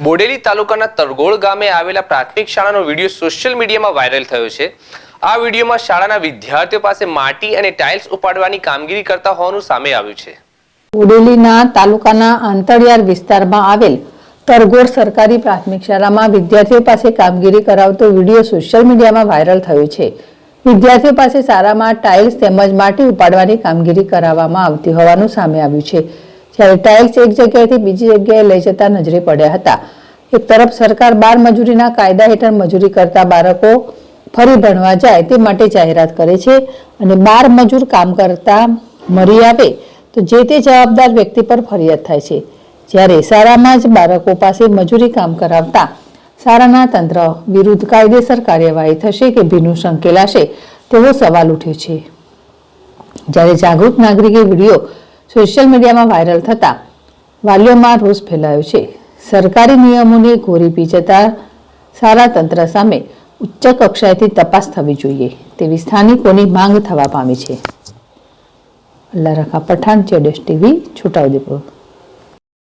બોડેલી તાલુકાના તરગોળ ગામે આવેલા પ્રાથમિક શાળાનો વિડીયો સોશિયલ મીડિયામાં વાયરલ થયો છે। આ વિડીયોમાં શાળાના વિદ્યાર્થીઓ પાસે માટી અને ટાઇલ્સ ઉપાડવાની કામગીરી કરતા હોવાનું સામે આવ્યું છે। બોડેલીના તાલુકાના આંતરિયાળ વિસ્તારમાં આવેલ તરગોળ સરકારી પ્રાથમિક શાળામાં વિદ્યાર્થીઓ પાસે કામગીરી કરાવતો વિડીયો સોશિયલ મીડિયામાં વાયરલ થયો છે। વિદ્યાર્થીઓ પાસે શાળામાં ટાઇલ્સ તેમજ માટી ઉપાડવાની કામગીરી કરાવવામાં આવતી હોવાનું સામે આવ્યું છે। જ્યારે ટાઇલ્સ એક જગ્યાએથી બીજી જગ્યાએ લઈ જતા નજરે પડ્યા હતા। એક તરફ સરકાર બાળ મજૂરીના કાયદા હેઠળ મજૂરી કરતા બાળકો ફરી ભણવા જાય તે માટે જાહેરાત કરે છે અને બાળ મજૂર કામ કરતા મરી આવે તો જે તે જવાબદાર વ્યક્તિ પર ફરિયાદ થાય છે। જ્યારે શાળામાં જ બાળકો પાસે મજૂરી કામ કરાવતા શાળાના તંત્ર વિરુદ્ધ કાયદેસર કાર્યવાહી થશે કે ભીનું સંકેલાશે તેવો સવાલ ઉઠ્યો છે। જ્યારે જાગૃત નાગરિકે વિડીયો સોશિયલ મીડિયામાં વાયરલ થતા વાલીઓમાં રોષ ફેલાયો છે। સરકારી નિયમોને ઘોરી પી જતા શાળા તંત્ર સામે ઉચ્ચ કક્ષાએથી તપાસ થવી જોઈએ તેવી સ્થાનિકોની માંગ થવા પામી છે। અલ્લાહ રખા પઠાણ, ZS TV, છોટાઉદેપુર।